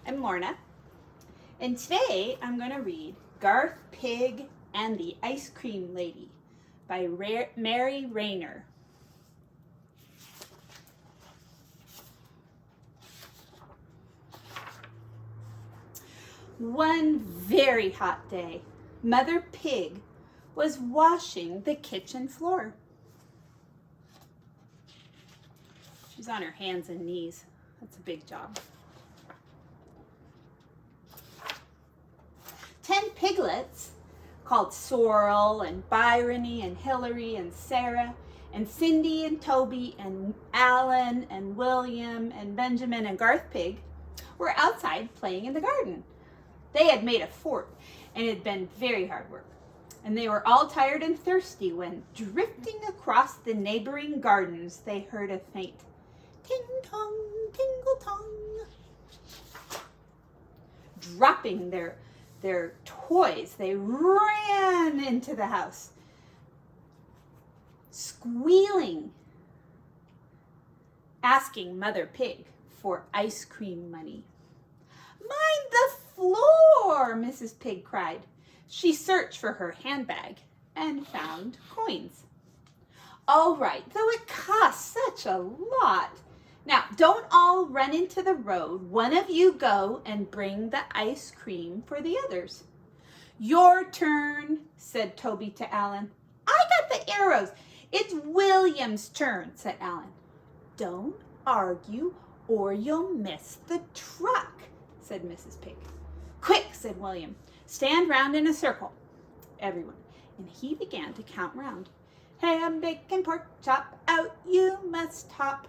I'm Lorna, and today I'm going to read Garth, Pig, and the Ice Cream Lady by Mary Rayner. One very hot day, Mother Pig was washing the kitchen floor. She's on her hands and knees. That's a big job. 10 piglets, called Sorrel and Byrony and Hilary and Sarah and Cindy and Toby and Alan and William and Benjamin and Garth Pig, were outside playing in the garden. They had made a fort, and it had been very hard work. And they were all tired and thirsty when, drifting across the neighboring gardens, they heard a faint ting-tong, tingle-tong. Dropping their toys, they ran into the house, squealing, asking Mother Pig for ice cream money. "Mind the floor," Mrs. Pig cried. She searched for her handbag and found coins. "All right, though it costs such a lot. Now, don't all run into the road. One of you go and bring the ice cream for the others." "Your turn," said Toby to Alan. "I got the arrows." "It's William's turn," said Alan. "Don't argue or you'll miss the truck," said Mrs. Pig. "Quick," said William. "Stand round in a circle, everyone." And he began to count round. "Ham, bacon, pork chop, out you must hop."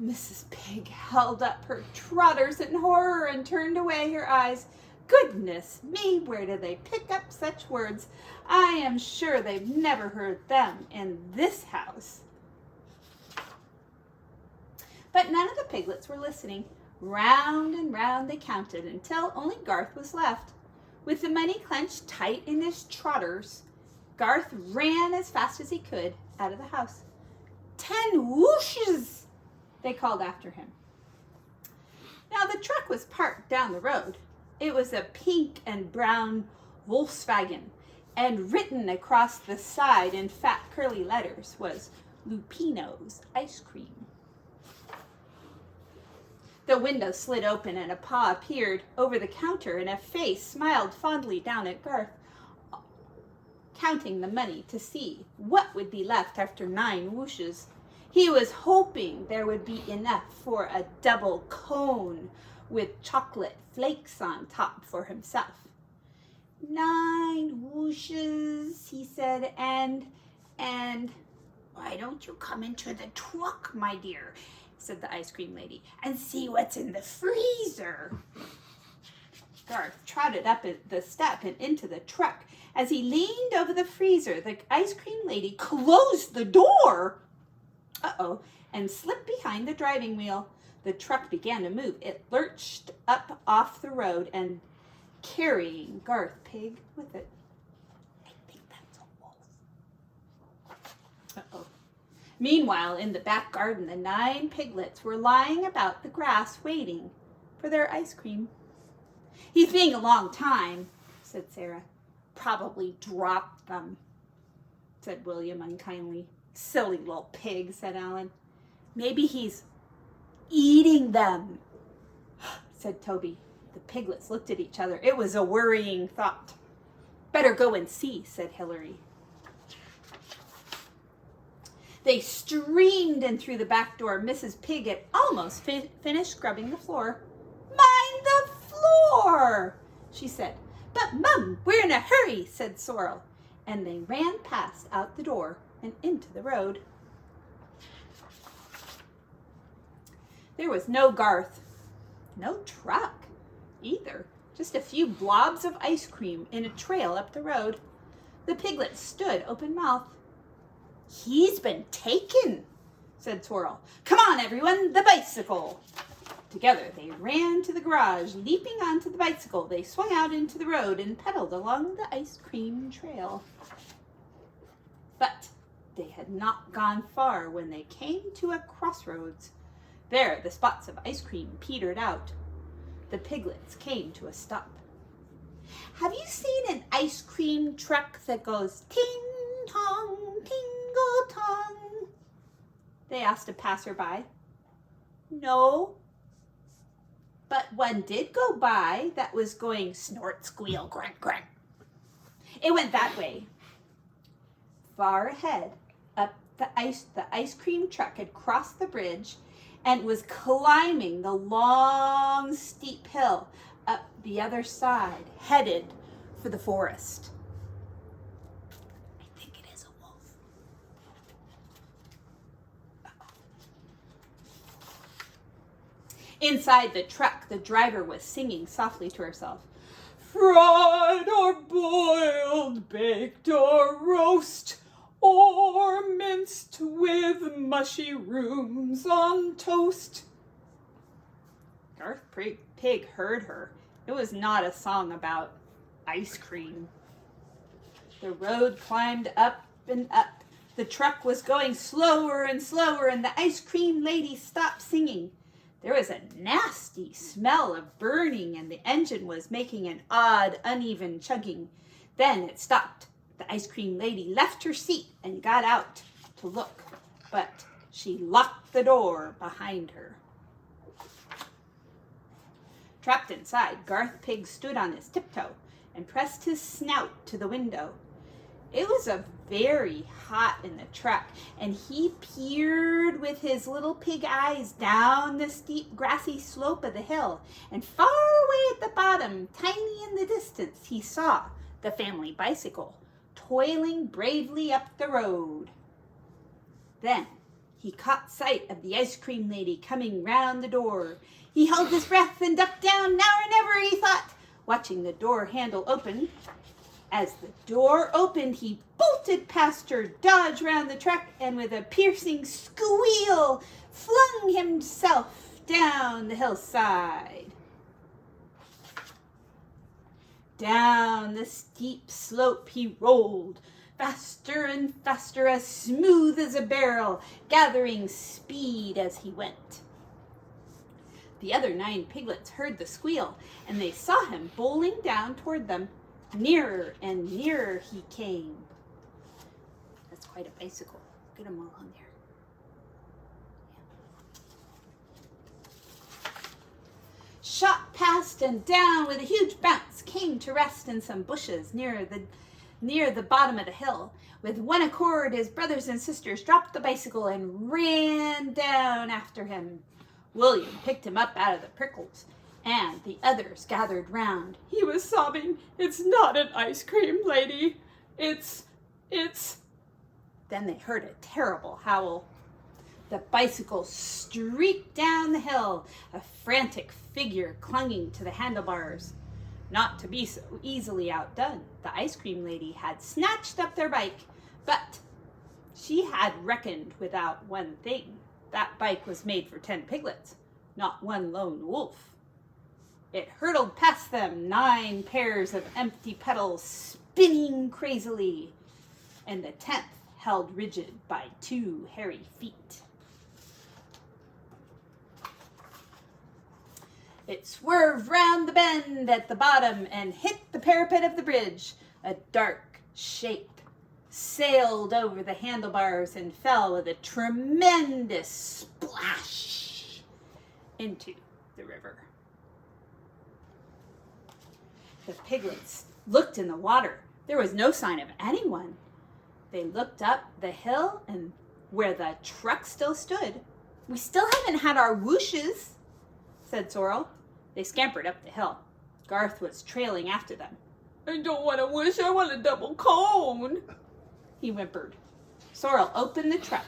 Mrs. Pig held up her trotters in horror and turned away her eyes. "Goodness me, where do they pick up such words? I am sure they've never heard them in this house." But none of the piglets were listening. Round and round they counted until only Garth was left. With the money clenched tight in his trotters, Garth ran as fast as he could out of the house. "10 whooshes!" they called after him. Now the truck was parked down the road. It was a pink and brown Volkswagen, and written across the side in fat curly letters was Lupino's Ice Cream. The window slid open and a paw appeared over the counter and a face smiled fondly down at Garth, counting the money to see what would be left after 9 whooshes. He was hoping there would be enough for a double cone with chocolate flakes on top for himself. 9 whooshes, he said, and "Why don't you come into the truck, my dear," said the ice cream lady, "and see what's in the freezer." Garth trotted up the step and into the truck. As he leaned over the freezer, the ice cream lady closed the door and slipped behind the driving wheel. The truck began to move. It lurched up off the road and carrying Garth Pig with it. "I think that's a wolf." Meanwhile, in the back garden, the 9 piglets were lying about the grass waiting for their ice cream. "He's being a long time," said Sarah. "Probably dropped them," said William unkindly. "Silly little pig," said Alan. "Maybe he's eating them," said Toby. The piglets looked at each other. It was a worrying thought. "Better go and see," said Hilary. They streamed in through the back door. Mrs. Pig had almost finished scrubbing the floor. "Mind the floor," she said. "But, Mum, we're in a hurry," said Sorrel. And they ran past out the door and into the road. There was no Garth, no truck either, just a few blobs of ice cream in a trail up the road. The piglets stood open-mouthed. "He's been taken," said Sorrel. "Come on, everyone, the bicycle." Together they ran to the garage. Leaping onto the bicycle, they swung out into the road and pedaled along the ice cream trail. But they had not gone far when they came to a crossroads. There the spots of ice cream petered out. the piglets came to a stop. Have you seen an ice cream truck that goes ting-tong, tingle-tong? They asked a passerby. No. But one did go by that was going snort, squeal, grunt, grunt. It went that way. Far ahead, up the ice cream truck had crossed the bridge and was climbing the long, steep hill up the other side, headed for the forest. I think it is a wolf. Inside the truck, the driver was singing softly to herself. Fried or boiled, baked or roast, or minced with mushrooms on toast. Garth Pig heard her. It was not a song about ice cream. The road climbed up and up. The truck was going slower and slower, and the ice cream lady stopped singing. There was a nasty smell of burning, and the engine was making an odd, uneven chugging. Then it stopped. The ice cream lady left her seat and got out to look, but she locked the door behind her. Trapped inside, Garth Pig stood on his tiptoe and pressed his snout to the window. It was very hot in the truck, and he peered with his little pig eyes down the steep grassy slope of the hill, and far away at the bottom, tiny in the distance, he saw the family bicycle toiling bravely up the road. Then he caught sight of the ice cream lady coming round the door. He held his breath and ducked down, now or never, he thought, watching the door handle open. As the door opened, he bolted past her, dodged round the truck, and with a piercing squeal, flung himself down the hillside. Down the steep slope he rolled, faster and faster, as smooth as a barrel, gathering speed as he went. The other 9 piglets heard the squeal, and they saw him bowling down toward them. Nearer and nearer he came. That's quite a bicycle. Get them all on there. Yeah. Shot past and down with a huge bounce, came to rest in some bushes near the bottom of the hill. With one accord, his brothers and sisters dropped the bicycle and ran down after him. William picked him up out of the prickles, and the others gathered round. He was sobbing, "It's not an ice cream lady. It's... Then they heard a terrible howl. The bicycle streaked down the hill, a frantic figure clinging to the handlebars. Not to be so easily outdone, the ice cream lady had snatched up their bike, but she had reckoned without one thing. That bike was made for 10 piglets, not one lone wolf. It hurtled past them, 9 pairs of empty pedals spinning crazily, and the 10th held rigid by 2 hairy feet. It swerved round the bend at the bottom and hit the parapet of the bridge. A dark shape sailed over the handlebars and fell with a tremendous splash into the river. The piglets looked in the water. There was no sign of anyone. They looked up the hill and where the truck still stood. "We still haven't had our whooshes," said Sorrel. They scampered up the hill. Garth was trailing after them. "I don't want a whoosh, I want a double cone," he whimpered. Sorrel opened the truck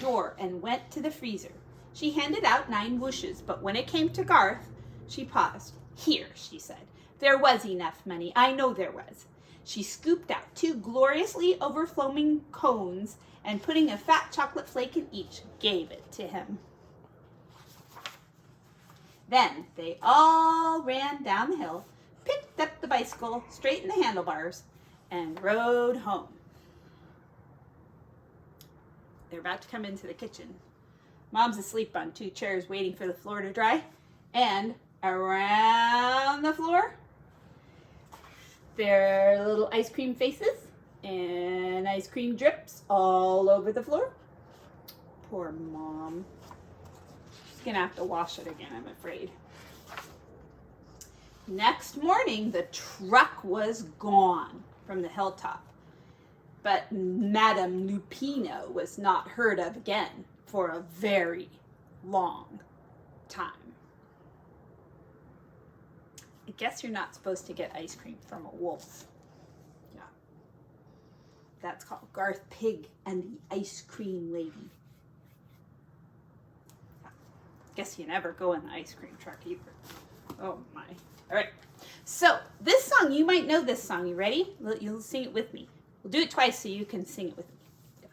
door and went to the freezer. She handed out 9 whooshes, but when it came to Garth, she paused. "Here," she said. "There was enough money. I know there was." She scooped out 2 gloriously overflowing cones and, putting a fat chocolate flake in each, gave it to him. Then they all ran down the hill, picked up the bicycle, straightened the handlebars, and rode home. They're about to come into the kitchen. Mom's asleep on 2 chairs waiting for the floor to dry, and around the floor. Their little ice cream faces and ice cream drips all over the floor. Poor Mom. She's gonna have to wash it again, I'm afraid. Next morning, the truck was gone from the hilltop, but Madame Lupino was not heard of again for a very long time. I guess you're not supposed to get ice cream from a wolf. Yeah. That's called Garth Pig and the Ice Cream Lady. Guess you never go in the ice cream truck either. Oh my. All right. So this song, you might know this song. You ready? You'll sing it with me. We'll do it twice so you can sing it with me.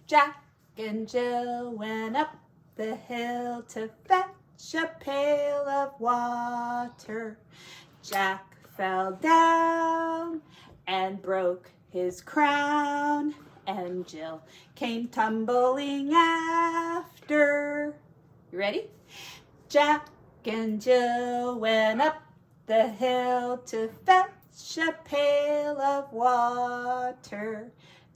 Jack and Jill went up the hill to fetch a pail of water. Jack fell down and broke his crown, and Jill came tumbling after. You ready? Jack and Jill went up the hill to fetch a pail of water.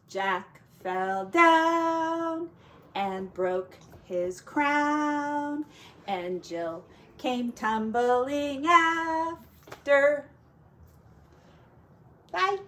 Jack fell down and broke his crown, and Jill came tumbling after. Bye.